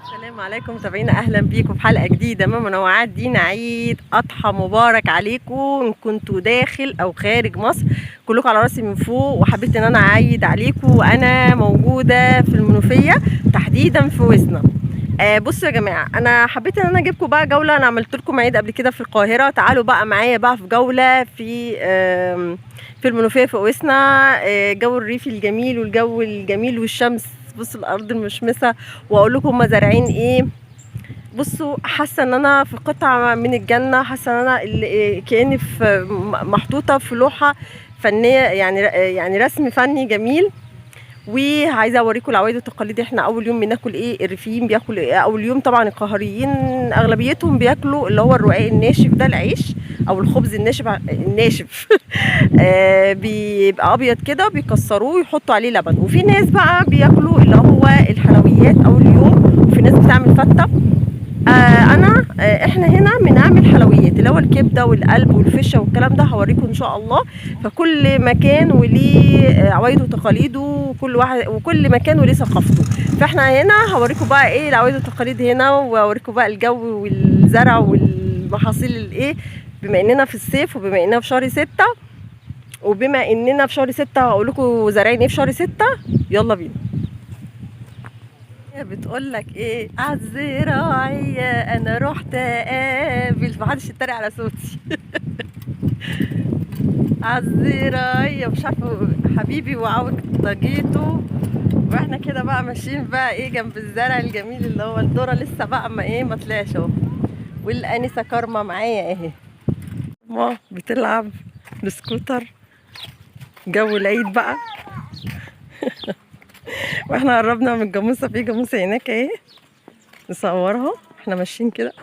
السلام عليكم متابعينا، اهلا بيكم في حلقه جديده من منوعات دينا. عيد اضحى مبارك عليكم ان كنتوا داخل او خارج مصر، كلكم على راسي من فوق. وحبيت ان انا اعيد عليكم وانا موجوده في المنوفيه، تحديدا في وسنا. بصوا يا جماعه، انا حبيت ان انا اجيبكم بقى جوله. انا عملت لكم عيد قبل كده في القاهره، تعالوا بقى معايا بقى في جوله في المنوفيه في وسنا. جو الريف الجميل والجو الجميل والشمس، بصوا الارض المشمسه، واقول لكم هم زارعين ايه. بصوا، حاسه ان انا في قطعه من الجنه، حاسه ان انا كاني في محطوطه في لوحه فنيه، يعني رسم فني جميل. وعايزه اوريكم العوايد والتقاليد. احنا اول يوم بناكل ايه؟ الريفيين بياكلوا ايه اول يوم؟ طبعا القاهريين اغلبيتهم بياكلوا اللي هو الرقاق الناشف ده، العيش او الخبز الناشف بيبقى ابيض كده، بيكسروه ويحطوا عليه لبن. وفي ناس بقى بياكلوا اللي هو الحلويات اول يوم، وفي ناس بتعمل فته. احنا هنا بنعمل حلويات اللي هو الكبده والقلب والفشه والكلام ده، هوريكم ان شاء الله. فكل مكان وليه عوايده وتقاليده، وكل مكان وليه ثقافته. فاحنا هنا هوريكم بقى ايه العوايد والتقاليد هنا، واوريكم بقى الجو والزرع والمحاصيل الايه، بما اننا في الصيف وبما اننا في شهر 6. وبما اننا في شهر 6 هقول لكم زارعين ايه في شهر 6. يلا بينا. بتقول لك ايه؟ عالزراعية انا رحت اقابل، محدش يتريق على صوتي. عالزراعية مش عارفه حبيبي وعوج طاجيته. واحنا كده بقى ماشيين بقى ايه جنب الزرع الجميل اللي هو الذرة، لسه بقى ما طلعش اهو. والانسه كارما معايا اهي، ما بتلعب السكوتر. جو العيد بقى. واحنا قربنا من الجاموسه، في جاموسه هناك اهي نصورها. احنا ماشيين كده،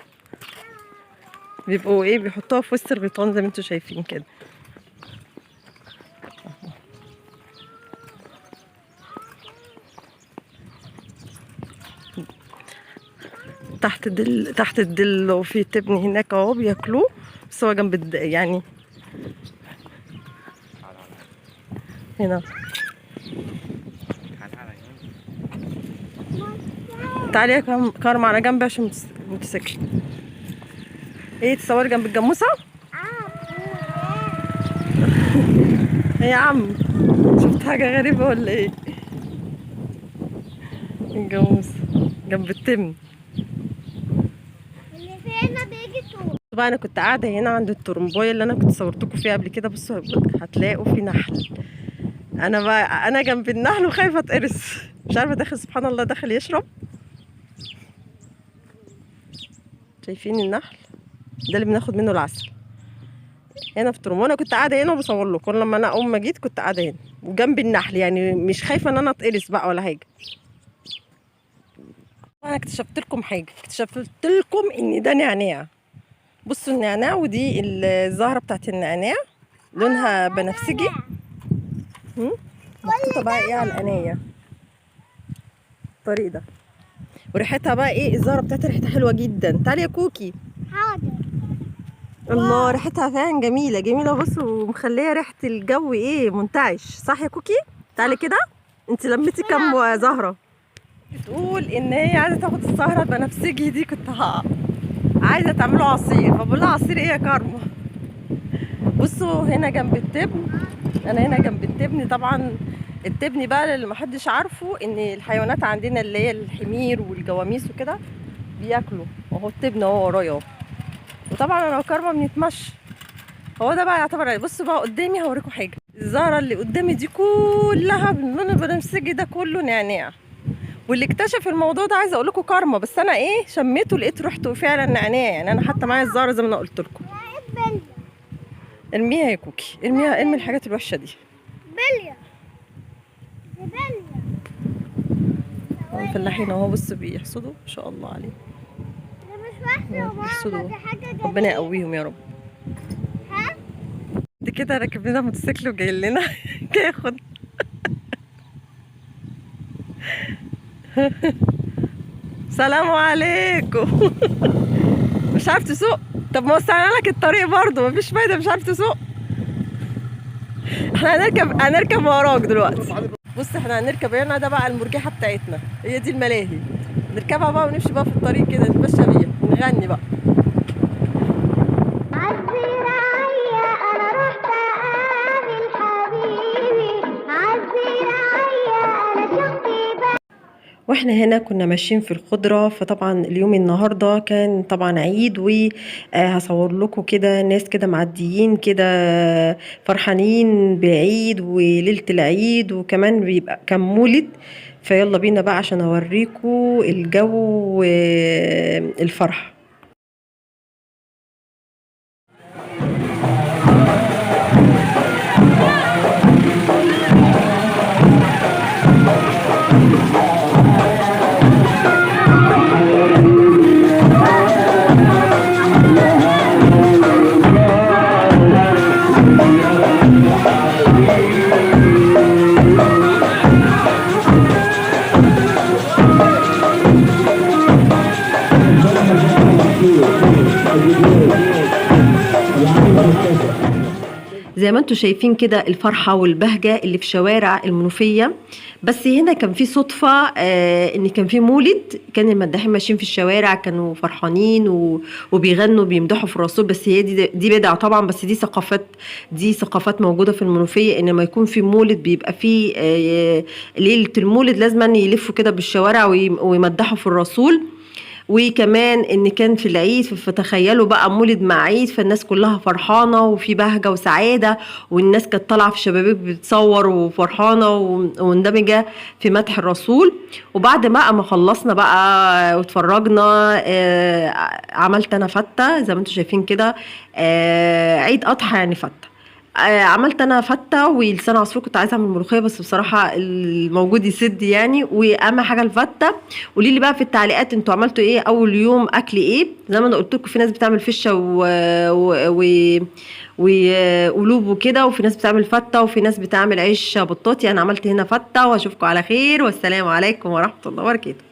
بيبقوا ايه، بيحطوها في وسط الغيطان زي ما انتوا شايفين كده. تحت الظل، وفي تبن هناك اهو بياكلوه، بس هو جنب يعني هنا. تعالي يا كارما على جنب عشان موتوسيكل. ايه، تصوري جنب الجاموسه؟ ايه يا عم، شفت حاجه غريبه ولا ايه؟ الجاموسه جنب التبن. اللي فينا بيجي طول. طبعا انا كنت قاعده هنا عند الترمبايه اللي انا كنت صورتكم فيها قبل كده. بصوا هتلاقوا في نحل. انا جنب النحل وخايفه اتقرص، مش عارفه داخل، سبحان الله داخل يشرب. شايفين النحل ده اللي بناخد منه العسل هنا في الترمبايه. انا كنت قاعده هنا وبصور لكم، لما انا اول ما جيت كنت قاعده هنا وجنب النحل، يعني مش خايفه ان انا اتقرص بقى ولا حاجه. انا اكتشفت لكم ان ده نعناع. بصوا النعناع، ودي الزهره بتاعت النعناع لونها بنفسجي. محطوطه بقى ايه على القنايه الطريق ده. وريحتها بقى ايه، الزهره بتاعتها ريحتها حلوه جدا. تعالي يا كوكي. حاضر. الله، ريحتها فعلا جميله جميله. بصوا، ومخليه ريحه الجو ايه، منتعش. صح يا كوكي؟ تعالي كده. انت لميتي كام زهره؟ بتقول ان هي عايزه تاخد الزهره البنفسجي دي، كنت عايزه تعمله عصير، فبقول لها عصير ايه يا كارما؟ بصوا هنا جنب التبن، انا هنا جنب التبن. طبعا التبن بقى اللي محدش عارفه ان الحيوانات عندنا اللي هي الحمير والجواميس وكده بياكلوا، وهو التبن اهو ورايا. وطبعا انا وكارما بنتمشى، هو ده بقى يعتبر. بصوا بقى قدامي، هوريكم حاجه. الزهره اللي قدامي دي كلها باللون البنفسجي ده كله نعناع. واللي اكتشف الموضوع ده عايزه اقول لكم كارما، بس انا ايه شميته لقيت ريحته فعلا نعناع. يعني انا حتى معايا الزهره زي ما انا قلت لكم. ارميها يا كوكي، ارميها، ارمي الحاجات الوحشه دي. بلية دي بلية. الفلاحين اهو، بصوا بيحصدوا ما شاء الله عليهم. دي مش وحشة يا ماما، دي حاجة جميلة. ربنا يقويهم يا رب. ها؟ دي كده راكب لنا موتوسيكل وجاي لنا ياخد. سلام عليكم. مش عارف تسوق؟ طب ما وسعنا لك الطريق برضه، مفيش فايده، مش عارف تسوق. احنا هنركب وراك دلوقتي. بص احنا هنركب هنا، ده بقى المرجحه بتاعتنا، هي دي الملاهي. نركبها بقى ونمشي بقى في الطريق كده، نتمشى بيها ونغني بقى. عالزراعية أنا رحت أقابل حبيبي، عالزراعية أنا شفت واحنا هنا كنا ماشيين في الخضرة. فطبعا اليوم النهاردة كان طبعا عيد، وهصور لكم كده ناس كده معديين كده فرحانين بالعيد وليلة العيد، وكمان بيبقى كان مولد. فيلا بينا بقى عشان اوريكم الجو والفرح. زي ما انتم شايفين كده الفرحة والبهجة اللي في شوارع المنوفية. بس هنا كان في صدفة ان كان في مولد، كان المداحين ماشيين في الشوارع كانوا فرحانين وبيغنوا بيمدحوا في الرسول. بس هي دي بدعة طبعا، بس دي ثقافات موجودة في المنوفية، ان ما يكون في مولد بيبقى في ليلة المولد لازم يلفوا كده بالشوارع ويمدحوا في الرسول. وكمان ان كان في العيد، فتخيلوا بقى مولد مع عيد، فالناس كلها فرحانه وفي بهجه وسعاده، والناس كانت طالعه في شبابيك بتصور وفرحانه ومندمجه في مدح الرسول. وبعد ما خلصنا بقى واتفرجنا، عملت انا فته زي ما انتم شايفين كده، عيد اضحى يعني فته. عملت انا فته ولسان عصفور، كنت عايزه اعمل ملوخيه بس بصراحه الموجود يسد يعني. واهم حاجه الفته. قولي لي بقى في التعليقات انتوا عملتوا ايه اول يوم، اكل ايه؟ زي ما انا قلت لكم في ناس بتعمل فشه وقلوب وكده، وفي ناس بتعمل فته، وفي ناس بتعمل عيش بطاطي. انا عملت هنا فته، واشوفكم على خير، والسلام عليكم ورحمه الله وبركاته.